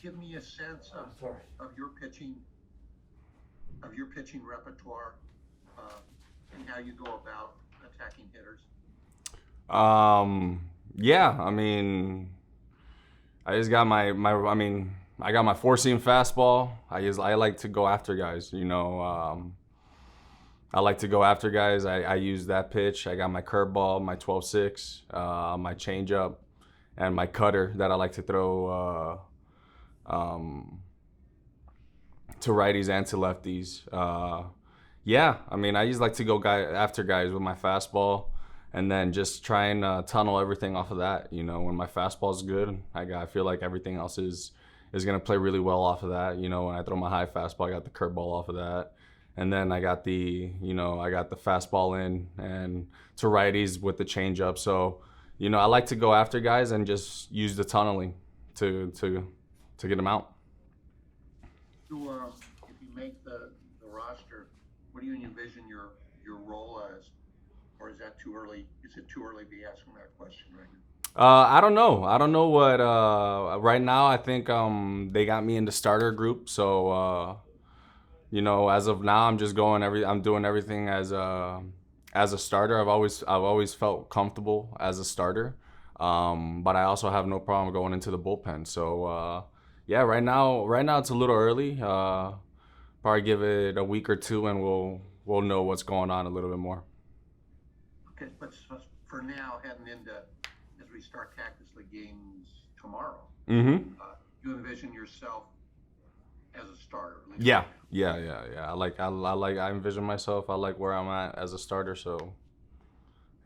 Give me a sense of your pitching repertoire, uh, and how you go about attacking hitters. Um, yeah, I just got I got my four seam fastball. I like to go after guys. I like to go after guys. I use that pitch. I got my curveball, my 12-6, my changeup, and my cutter that I like to throw to righties and to lefties. Yeah, I just like to go after guys with my fastball, and then just try and tunnel everything off of that. When my fastball's good, I feel like everything else is gonna play really well off of that. When I throw my high fastball, I got the curveball off of that, and then I got the fastball in and to righties with the changeup. So, I like to go after guys and just use the tunneling to get them out. If you make the roster, what do you envision your role as, or is that too early? Is it too early to be asking that question right now? I don't know. I don't know what. Right now, I think they got me in the starter group. So as of now, I'm doing everything as a starter. I've always felt comfortable as a starter, but I also have no problem going into the bullpen. So yeah, right now it's a little early. Probably give it a week or two, and we'll know what's going on a little bit more. Okay, but for now, heading into as we start Cactus League games tomorrow, Mm-hmm. you envision yourself as a starter, at least Yeah, right now. yeah. I envision myself. I like where I'm at as a starter. So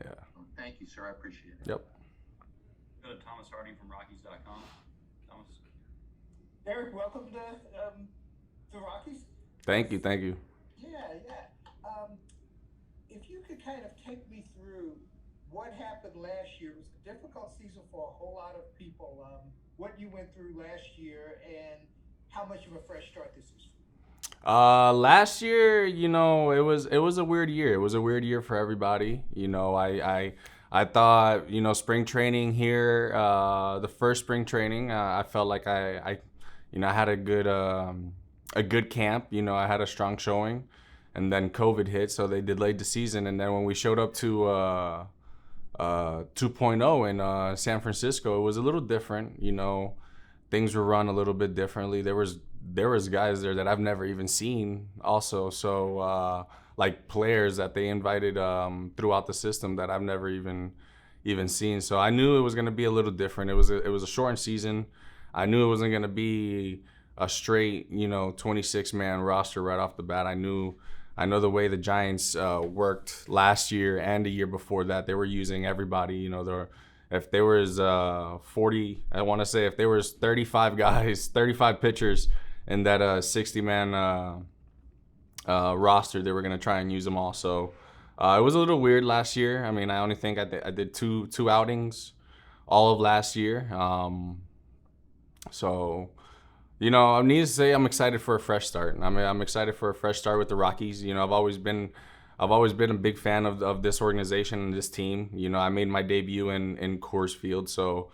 yeah. Thank you, sir. I appreciate it. Yep. Go to Thomas Harding from Rockies.com. Thomas. Dereck, welcome to the Rockies. Thank you. Thank you. Yeah, yeah. If you could kind of take me through what happened last year, it was a difficult season for a whole lot of people. What you went through last year and how much of a fresh start this is. Last year, it was a weird year. It was a weird year for everybody. I thought, spring training here, the first spring training, I felt like I had a good camp. I had a strong showing, and then COVID hit, so they delayed the season. And then when we showed up to 2.0 in San Francisco, it was a little different. Things were run a little bit differently. There was guys there that I've never even seen also. So like players that they invited throughout the system that I've never even seen. So I knew it was going to be a little different. It was a shortened season. I knew it wasn't going to be a straight 26-man roster right off the bat. I know the way the Giants worked last year and the year before that. They were using everybody. If there was 40, I want to say if there was 35 guys, 35 pitchers in that 60-man roster, they were gonna try and use them all. So it was a little weird last year. I only think I did two outings all of last year. So I need to say I'm excited for a fresh start. I'm excited for a fresh start with the Rockies. I've always been a big fan of this organization and this team. I made my debut in Coors Field, so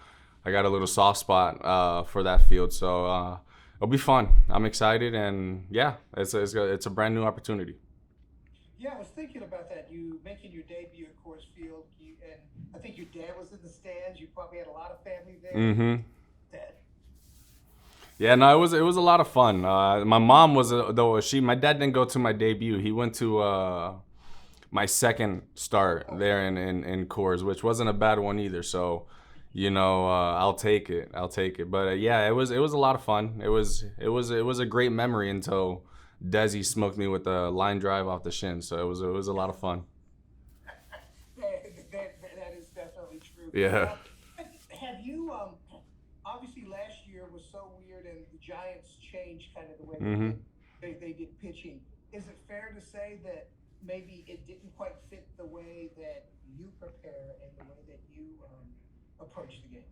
I got a little soft spot for that field. So it'll be fun. I'm excited, and yeah, it's a brand new opportunity. Yeah, I was thinking about that. You making your debut at Coors Field, and I think your dad was in the stands. You probably had a lot of family there. Mm-hmm. Dad. Yeah, no, it was a lot of fun. My mom was though my dad didn't go to my debut. He went to my second start there in Coors, which wasn't a bad one either. So, I'll take it. I'll take it. But yeah, it was a lot of fun. It was a great memory until Desi smoked me with a line drive off the shin. So it was a lot of fun. That is definitely true. Yeah. Have you obviously last year was so weird, and the Giants changed kind of the way Hmm. they did pitching. Is it fair to say that maybe it didn't quite fit the way that you prepare and the way that you approach the game?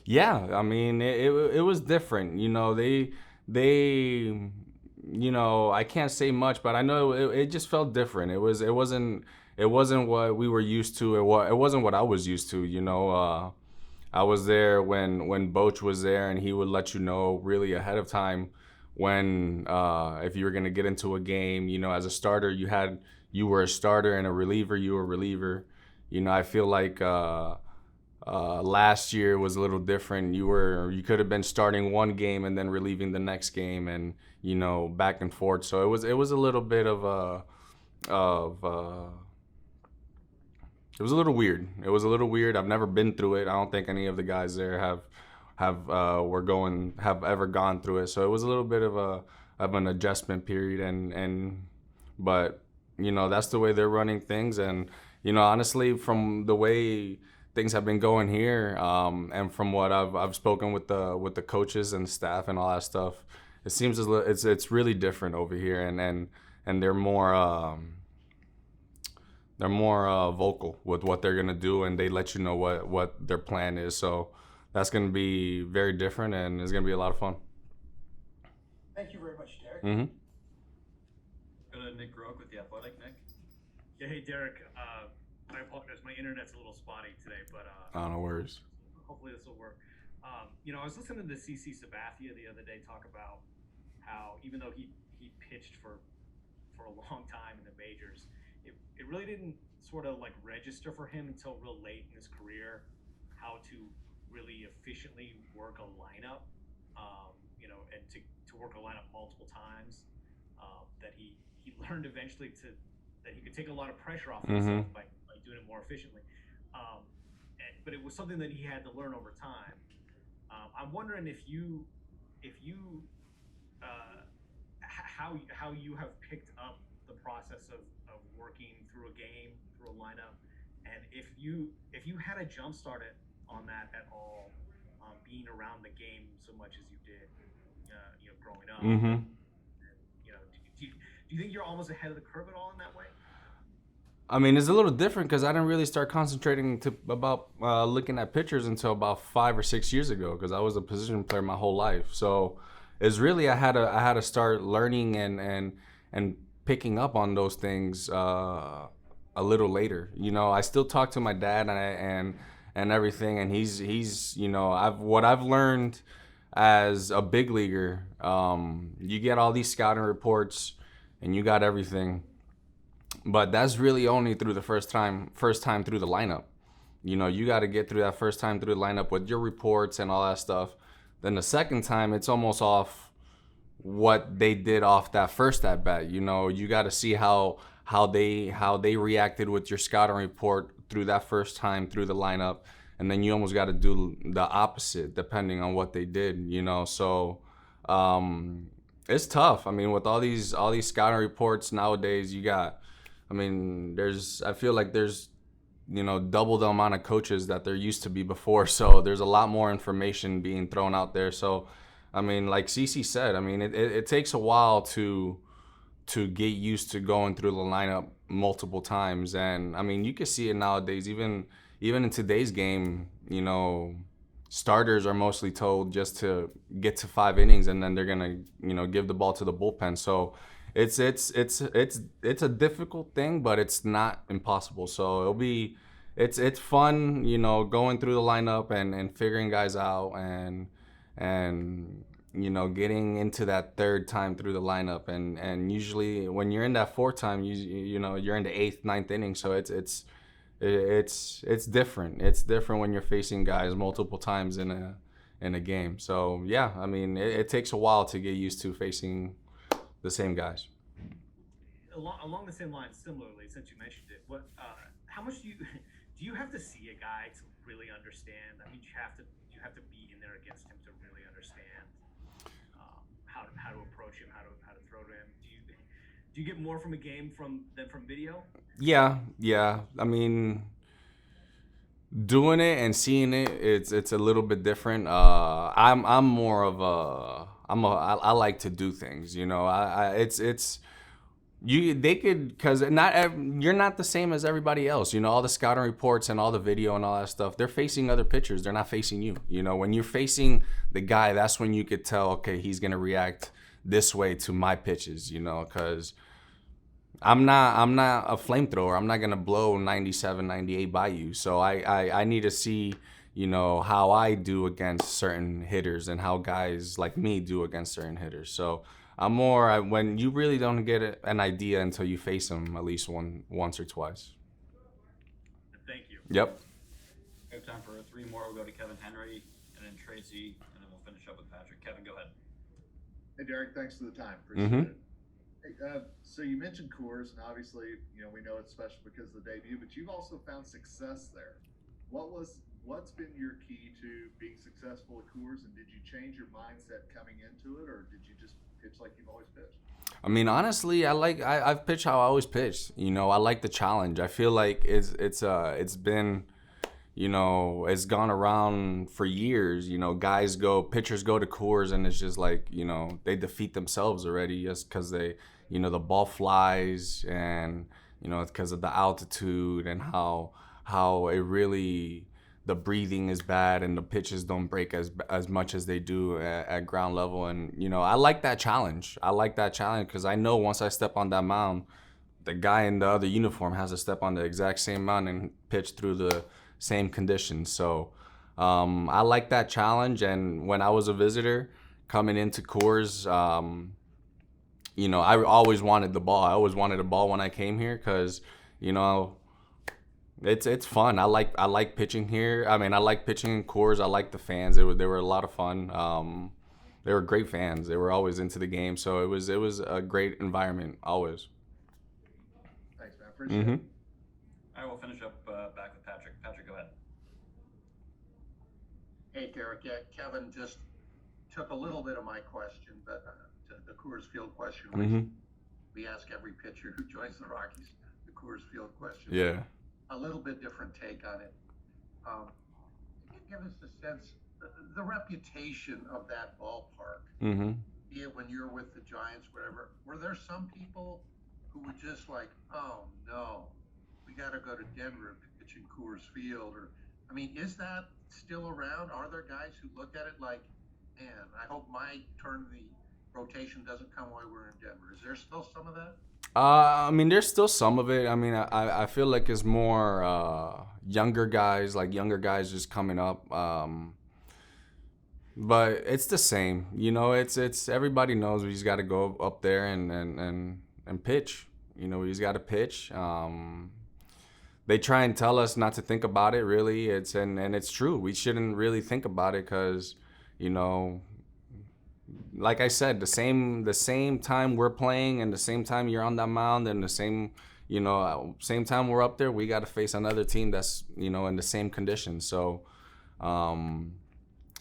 Yeah, it was different. I can't say much, but I know it just felt different. It wasn't what we were used to. It wasn't what I was used to. I was there when Boch was there, and he would let you know really ahead of time when if you were gonna get into a game. You know, as a starter, you were a starter, and a reliever, you were a reliever. You know, I feel like last year was a little different. You could have been starting one game and then relieving the next game, and you know, back and forth. So it was a little bit of it was a little weird. It was a little weird. I've never been through it. I don't think any of the guys there have ever gone through it. So it was a little bit of an adjustment period, but you know, that's the way they're running things. And you know, honestly, from the way things have been going here, and from what I've spoken with the coaches and staff and all that stuff, it seems it's really different over here, and they're more vocal with what they're gonna do, and they let you know what their plan is. So that's gonna be very different, and it's gonna be a lot of fun. Thank you very much, Dereck. Mm-hmm. Go to Nick Groke with The Athletic. Nick? Yeah, hey Dereck, I apologize, my internet's a little spotty today, but No worries. hopefully this will work. You know, I was listening to CC Sabathia the other day talk about how even though he pitched for a long time in the majors, it really didn't sort of like register for him until real late in his career how to really efficiently work a lineup, you know, and to work a lineup multiple times, that he learned eventually that he could take a lot of pressure off himself by doing it more efficiently. But it was something that he had to learn over time. I'm wondering how you have picked up the process of working through a game, through a lineup, and if you had a jump start on that at all, being around the game so much as you did, you know, growing up. Mm-hmm. You know, do you think you're almost ahead of the curve at all in that way? I mean, it's a little different because I didn't really start concentrating about looking at pitchers until about 5 or 6 years ago, because I was a position player my whole life. So it's really I had to start learning and picking up on those things a little later. You know, I still talk to my dad and everything, and he's you know, what I've learned as a big leaguer, you get all these scouting reports and you got everything. But that's really only through the first time through the lineup. You know, you got to get through that first time through the lineup with your reports and all that stuff. Then the second time, it's almost off what they did off that first at bat. You know, you got to see how they reacted with your scouting report through that first time through the lineup, and then you almost got to do the opposite depending on what they did. You know, so it's tough. I mean, with all these scouting reports nowadays, I feel like there's, you know, double the amount of coaches that there used to be before. So there's a lot more information being thrown out there. So, I mean, like CC said, I mean, it takes a while to get used to going through the lineup multiple times. And I mean, you can see it nowadays, even in today's game, you know, starters are mostly told just to get to 5 innings, and then they're going to, you know, give the ball to the bullpen. So it's a difficult thing, but it's not impossible. So it's fun, you know, going through the lineup and figuring guys out and you know, getting into that third time through the lineup, and usually when you're in that fourth time, you know, you're in the 8th, 9th inning. So it's different. It's different when you're facing guys multiple times in a game. So yeah, I mean, it takes a while to get used to facing the same guys. Along the same lines, similarly, since you mentioned it, how much do you have to see a guy to really understand? I mean, you have to be in there against him to really understand how to approach him, how to throw to him. Do you get more from a game than from video? Yeah. I mean, doing it and seeing it, it's a little bit different. I'm more of I like to do things, you know. Because you're not the same as everybody else, you know. All the scouting reports and all the video and all that stuff, they're facing other pitchers. They're not facing you. You know, when you're facing the guy, that's when you could tell, okay, he's gonna react this way to my pitches, you know, because I'm not a flamethrower. I'm not gonna blow 97, 98 by you. So I need to see, how I do against certain hitters and how guys like me do against certain hitters. So I'm more when you really don't get an idea until you face them at least once or twice. Thank you. Yep. We have time for 3 more. We'll go to Kevin Henry, and then Tracy, and then we'll finish up with Patrick. Kevin, go ahead. Hey, Dereck, thanks for the time. Appreciate it. Hey, so you mentioned Coors, and obviously, we know it's special because of the debut, but you've also found success there. What's been your key to being successful at Coors, and did you change your mindset coming into it, or did you just pitch like you've always pitched? I mean, honestly, I've pitched how I always pitched. I like the challenge. I feel like it's been, it's gone around for years. Pitchers go to Coors and it's just like, they defeat themselves already just because the ball flies and, it's because of the altitude and how it really, the breathing is bad and the pitches don't break as much as they do at ground level. And, I like that challenge. I like that challenge because I know once I step on that mound, the guy in the other uniform has to step on the exact same mound and pitch through the same conditions. So I like that challenge. And when I was a visitor coming into Coors, I always wanted the ball. I always wanted a ball when I came here because, it's fun. I like pitching here. I mean, I like pitching in Coors. I like the fans. They were a lot of fun. They were great fans. They were always into the game. So it was a great environment always. Thanks, man. Appreciate it. All right, we'll finish up back with Patrick. Patrick, go ahead. Hey, Dereck. Yeah, Kevin just took a little bit of my question, but the Coors Field question, which we ask every pitcher who joins the Rockies, the Coors Field question. Yeah. A little bit different take on it. Can you give us a sense, the reputation of that ballpark, be it when you're with the Giants, whatever, were there some people who were just like, oh no, we got to go to Denver and pitch in Coors Field? Or, I mean, is that still around? Are there guys who look at it like, man, I hope my turn in the rotation doesn't come while we're in Denver? Is there still some of that? I mean, there's still some of it. I mean, I feel like it's more younger guys just coming up. But it's the same. It's everybody knows we just got to go up there and pitch. We just got to pitch. They try and tell us not to think about it, really. And it's true. We shouldn't really think about it because, like I said, the same time we're playing and the same time you're on that mound and the same time we're up there, we got to face another team that's, in the same conditions. So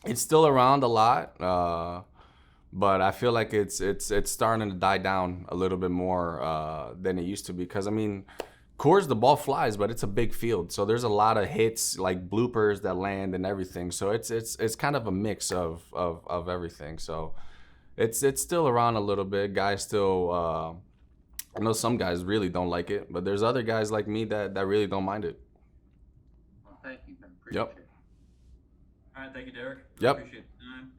it's still around a lot, but I feel like it's starting to die down a little bit more than it used to be. Because, I mean, Coors, the ball flies, but it's a big field. So there's a lot of hits, like bloopers that land and everything. So it's kind of a mix of everything. So it's still around a little bit. Guys still, I know some guys really don't like it, but there's other guys like me that really don't mind it. Well, thank you, man. Appreciate it. Yep. All right, thank you, Dereck. Yep. Appreciate the time.